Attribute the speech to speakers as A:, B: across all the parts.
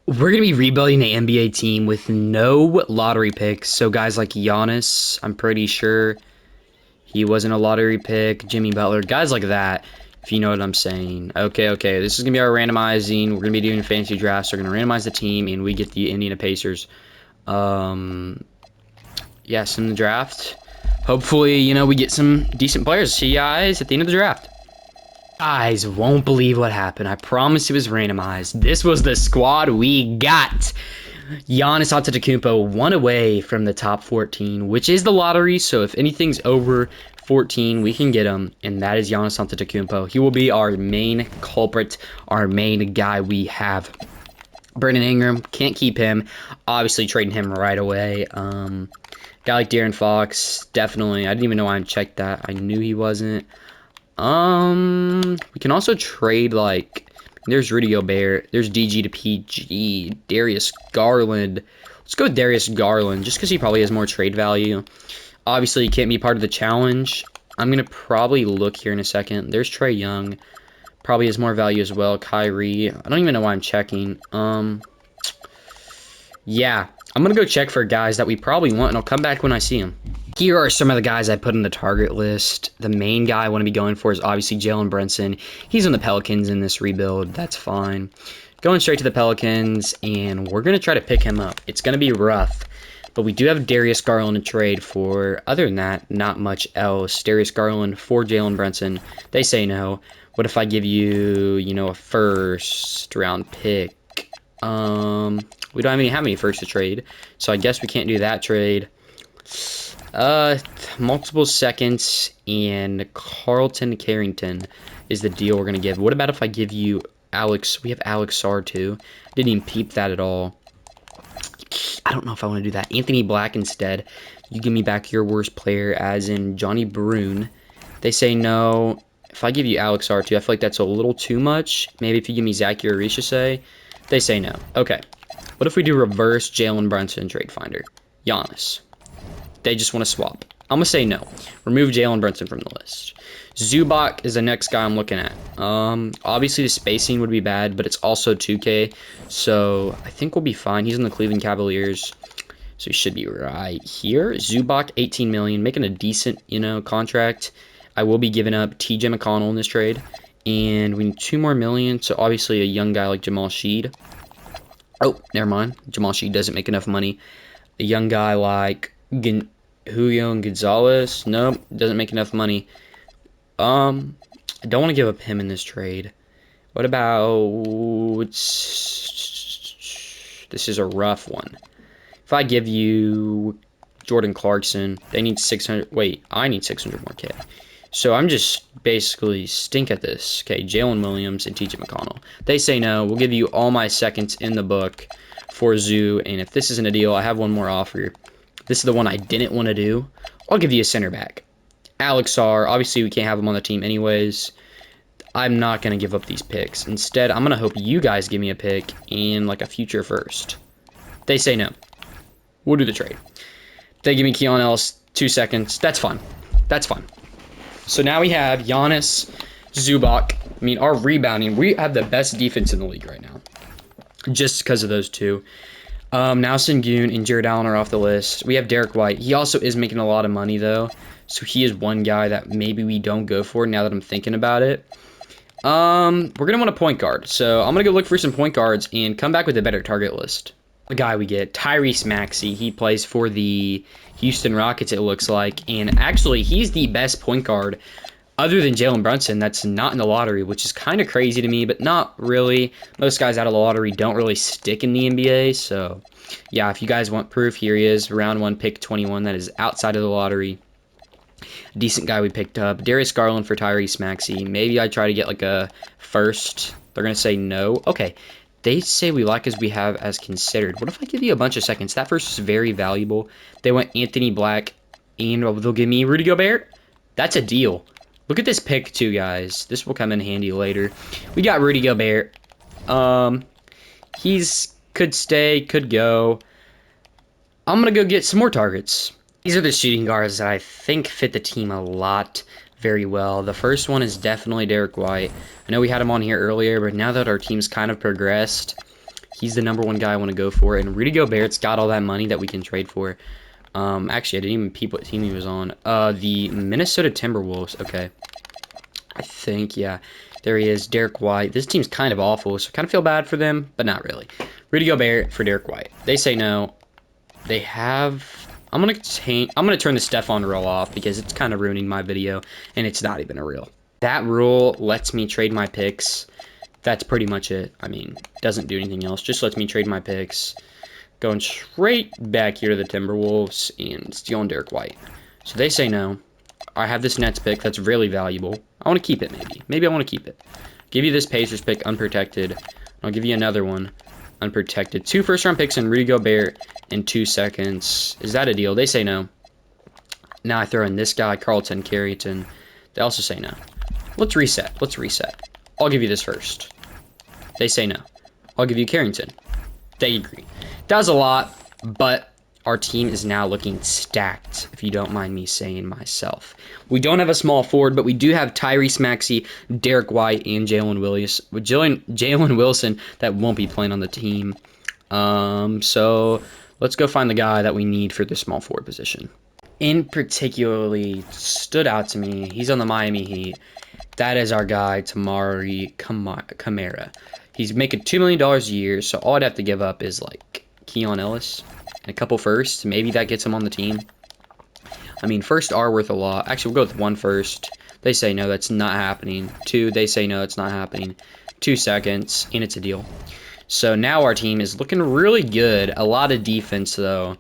A: We're going to be rebuilding the NBA team with no lottery picks. So guys like Giannis, I'm pretty sure he wasn't a lottery pick. Jimmy Butler, guys like that, if you know what I'm saying. Okay. This is going to be our randomizing. We're going to be doing fantasy drafts. We're going to randomize the team, and we get the Indiana Pacers. Yes, in the draft. Hopefully, we get some decent players. See you guys at the end of the draft. Guys won't believe what happened. I promise it was randomized. This was the squad we got. Giannis Antetokounmpo, one away from the top 14, which is the lottery. So if anything's over 14, we can get him, and that is Giannis Antetokounmpo. He will be our main culprit, our main guy we have. Brandon Ingram, can't keep him. Obviously trading him right away. Guy like De'Aaron Fox, definitely. I didn't even know I checked that. I knew he wasn't. We can also trade, there's Rudy Gobert, there's DG to PG, Darius Garland. Let's go with Darius Garland, just because he probably has more trade value. Obviously, he can't be part of the challenge. I'm going to probably look here in a second. There's Trae Young, probably has more value as well. Kyrie, I don't even know why I'm checking. Yeah, I'm going to go check for guys that we probably want, and I'll come back when I see them. Here are some of the guys I put in the target list. The main guy I want to be going for is obviously Jalen Brunson. He's on the Pelicans in this rebuild. That's fine. Going straight to the Pelicans, and we're going to try to pick him up. It's going to be rough, but we do have Darius Garland to trade for. Other than that, not much else. Darius Garland for Jalen Brunson. They say no. What if I give you, a first-round pick? We don't have any first to trade, so I guess we can't do that trade. Multiple seconds and Carlton Carrington is the deal we're going to give. What about if I give you Alex? We have Alex Sarr too. Didn't even peep that at all. I don't know if I want to do that. Anthony Black instead. You give me back your worst player, as in Johnny Brune. They say no. If I give you Alex Sarr too, I feel like that's a little too much. Maybe if you give me Zach Urishase. They say no. Okay. What if we do reverse Jalen Brunson trade finder? Giannis. They just want to swap. I'm going to say no. Remove Jalen Brunson from the list. Zubac is the next guy I'm looking at. Obviously, the spacing would be bad, but it's also 2K, so I think we'll be fine. He's in the Cleveland Cavaliers, so he should be right here. Zubac, $18 million, making a decent, contract. I will be giving up TJ McConnell in this trade, and we need $2 more million, so obviously a young guy like Jamal Sheed. Oh, never mind. Jamal Sheed doesn't make enough money. A young guy like Julian Gonzalez, nope, doesn't make enough money. I don't want to give up him in this trade. What about... This is a rough one. If I give you Jordan Clarkson, they need 600... Wait, I need 600 more K. So I'm just basically stink at this. Okay, Jalen Williams and TJ McConnell. They say no. We'll give you all my seconds in the book for Zoo, and if this isn't a deal, I have one more offer. This is the one I didn't want to do. I'll give you a center back. Alex Sarr. Obviously, we can't have him on the team anyways. I'm not going to give up these picks. Instead, I'm going to hope you guys give me a pick and a future first. They say no. We'll do the trade. They give me Keon Ellis 2 seconds. That's fine. That's fine. So now we have Giannis, Zubac. Our rebounding. We have the best defense in the league right now. Just because of those two. Now Sengun and Jared Allen are off the list. We have Derek White. He also is making a lot of money, though. So he is one guy that maybe we don't go for now that I'm thinking about it. We're going to want a point guard. So I'm going to go look for some point guards and come back with a better target list. The guy we get, Tyrese Maxey. He plays for the Houston Rockets, it looks like. And actually, he's the best point guard other than Jalen Brunson that's not in the lottery, which is kind of crazy to me, but not really. Most guys out of the lottery don't really stick in the NBA. So, yeah, if you guys want proof, here he is, round 1, pick 21. That is outside of the lottery. Decent guy we picked up. Darius Garland for Tyrese Maxey. Maybe I try to get a first. They're going to say no. Okay. They say we like as we have as considered. What if I give you a bunch of seconds? That first is very valuable. They want Anthony Black, and they'll give me Rudy Gobert. That's a deal. Look at this pick, too, guys. This will come in handy later. We got Rudy Gobert. He's could stay, could go. I'm going to go get some more targets. These are the shooting guards that I think fit the team a lot very well. The first one is definitely Derek White. I know we had him on here earlier, but now that our team's kind of progressed, He's the #1 guy I want to go for. And Rudy Gobert's got all that money that we can trade for. Actually, I didn't even peep what team he was on. The Minnesota Timberwolves. Okay. I think, yeah. There he is, Derek White. This team's kind of awful, so I kind of feel bad for them, but not really. Rudy Gobert for Derek White. They say no. They have... I'm gonna turn the Stephon rule off because it's kind of ruining my video, and it's not even a rule. That rule lets me trade my picks. That's pretty much it. I mean, doesn't do anything else. Just lets me trade my picks. Going straight back here to the Timberwolves and stealing Derek White. So they say no. I have this Nets pick that's really valuable. I want to keep it, maybe. Maybe I want to keep it. Give you this Pacers pick, unprotected. I'll give you another one, unprotected. 2 first-round picks and Rudy Gobert in 2 seconds. Is that a deal? They say no. Now I throw in this guy, Carlton Carrington. They also say no. Let's reset. Let's reset. I'll give you this first. They say no. I'll give you Carrington. They agree. That was a lot, but our team is now looking stacked, if you don't mind me saying myself. We don't have a small forward, but we do have Tyrese Maxey, Derek White, and Jalen Wilson that won't be playing on the team. So let's go find the guy that we need for the small forward position. In particularly stood out to me, he's on the Miami Heat. That is our guy, Tamari Kamara. He's making $2 million a year, so all I'd have to give up is like Keon Ellis and a couple firsts. Maybe that gets him on the team. I mean, first are worth a lot. Actually, we'll go with 1 first. They say no, that's not happening. 2, they say no, it's not happening. 2 seconds, and it's a deal. So now our team is looking really good. A lot of defense, though.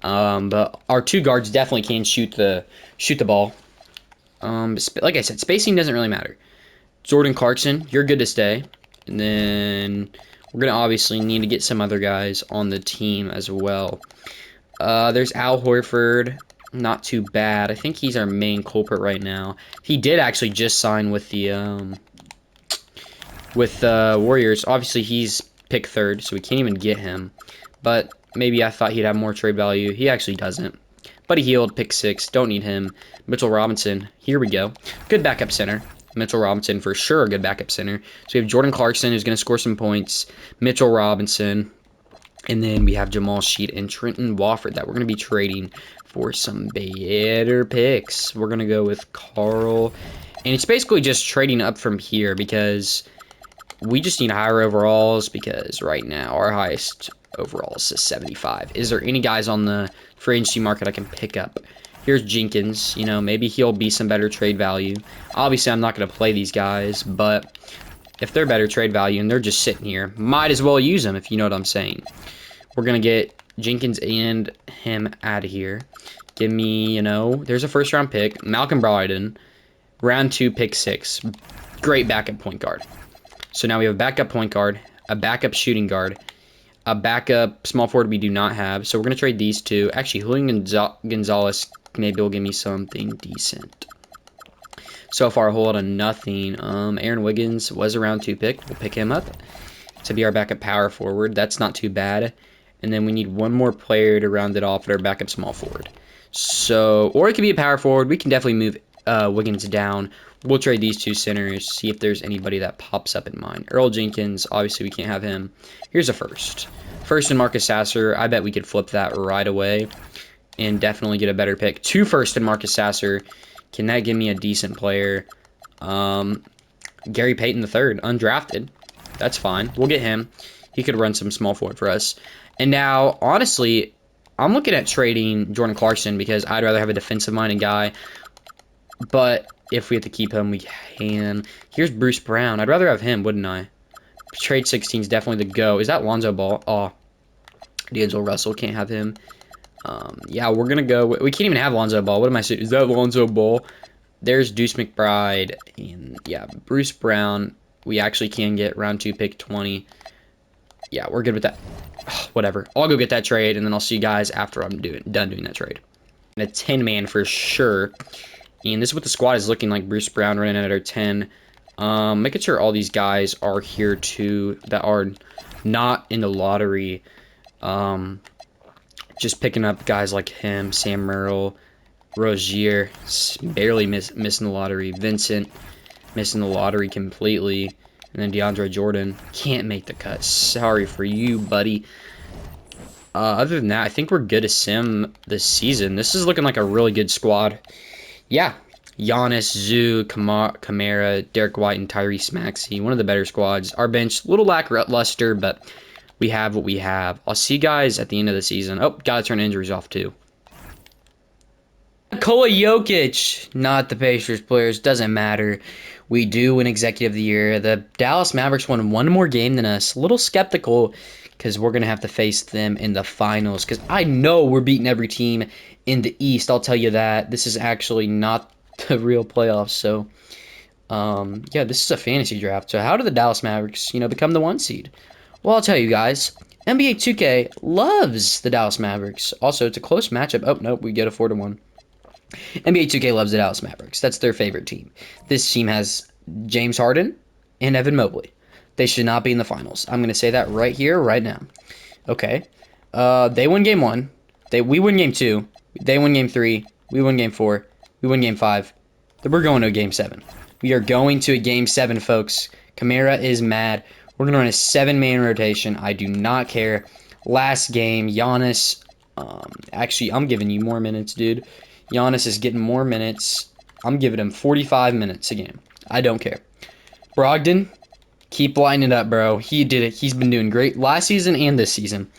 A: But our 2 guards definitely can shoot the ball. Like I said, spacing doesn't really matter. Jordan Clarkson, you're good to stay. And then we're going to obviously need to get some other guys on the team as well. There's Al Horford. Not too bad. I think he's our main culprit right now. He did actually just sign with the Warriors. Obviously, he's picked 3rd, so we can't even get him. But maybe I thought he'd have more trade value. He actually doesn't. But he healed, pick 6. Don't need him. Mitchell Robinson. Here we go. Good backup center. Mitchell Robinson for sure a good backup center. So we have Jordan Clarkson who's going to score some points. Mitchell Robinson. And then we have Jamal Sheet and Trenton Wofford that we're going to be trading for some better picks. We're going to go with Carl. And it's basically just trading up from here because we just need higher overalls because right now our highest overalls is 75. Is there any guys on the free agency market I can pick up? Here's Jenkins. You know, maybe he'll be some better trade value. Obviously, I'm not going to play these guys, but if they're better trade value and they're just sitting here, might as well use them if you know what I'm saying. We're going to get Jenkins and him out of here. Give me, you know, there's a first-round pick. Malcolm Brogdon, round 2, pick 6. Great backup point guard. So now we have a backup point guard, a backup shooting guard, a backup small forward we do not have. So we're going to trade these 2. Actually, Julian Gonzalez maybe will give me something decent. So far, a whole lot of nothing. Aaron Wiggins was a round 2 pick. We'll pick him up to be our backup power forward. That's not too bad. And then we need one more player to round it off at our backup small forward. So, or it could be a power forward. We can definitely move Wiggins down. We'll trade these 2 centers, see if there's anybody that pops up in mind. Earl Jenkins, obviously we can't have him. Here's a first. First and Marcus Sasser. I bet we could flip that right away and definitely get a better pick. 2 first and Marcus Sasser. Can that give me a decent player? Gary Payton III, undrafted. That's fine. We'll get him. He could run some small forward for us. And now, honestly, I'm looking at trading Jordan Clarkson because I'd rather have a defensive-minded guy. But if we have to keep him, we can. Here's Bruce Brown. I'd rather have him, wouldn't I? Trade 16 is definitely the go. Is that Lonzo Ball? Oh, D'Angelo Russell. Can't have him. Yeah, we're going to go. We can't even have Lonzo Ball. What am I saying? Is that Lonzo Ball? There's Deuce McBride. And, yeah, Bruce Brown. We actually can get round 2, pick 20. Yeah, we're good with that. Whatever. I'll go get that trade, and then I'll see you guys after I'm done doing that trade. And a 10-man for sure. And this is what the squad is looking like. Bruce Brown running at our 10. Making sure all these guys are here too that are not in the lottery. Just picking up guys like him, Sam Merrill, Rozier, barely missing the lottery. Vincent missing the lottery completely. And then DeAndre Jordan can't make the cut. Sorry for you, buddy. Other than that, I think we're good to sim this season. This is looking like a really good squad. Yeah. Giannis, Zoo, Kamara, Derek White, and Tyrese Maxey. One of the better squads. Our bench, a little lackluster, but we have what we have. I'll see you guys at the end of the season. Oh, gotta turn injuries off too. Nikola Jokic, not the Pacers players, doesn't matter. We do win Executive of the Year. The Dallas Mavericks won one more game than us. A little skeptical because we're going to have to face them in the finals because I know we're beating every team in the East. I'll tell you that. This is actually not the real playoffs. So, yeah, this is a fantasy draft. So how do the Dallas Mavericks, become the 1 seed? Well, I'll tell you guys. NBA 2K loves the Dallas Mavericks. Also, it's a close matchup. Oh, nope, we get a 4-1. NBA 2K loves the Dallas Mavericks. That's their favorite team. This team has James Harden and Evan Mobley. They should not be in the finals. I'm going to say that right here, right now. Okay. They win game 1. We win game 2. They win game 3. We win game 4. We win game 5. Then we're going to a game 7. We are going to a game 7, folks. Kamara is mad. We're going to run a 7-man rotation. I do not care. Last game, Giannis. Actually, I'm giving you more minutes, dude. Giannis is getting more minutes. I'm giving him 45 minutes a game. I don't care. Brogdon, keep lining it up, bro. He did it. He's been doing great last season and this season.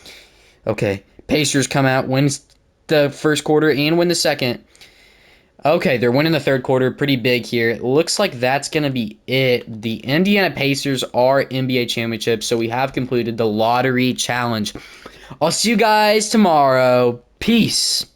A: Okay. Pacers come out, wins the first quarter and win the second. Okay, they're winning the third quarter. Pretty big here. It looks like that's going to be it. The Indiana Pacers are NBA championships, so we have completed the lottery challenge. I'll see you guys tomorrow. Peace.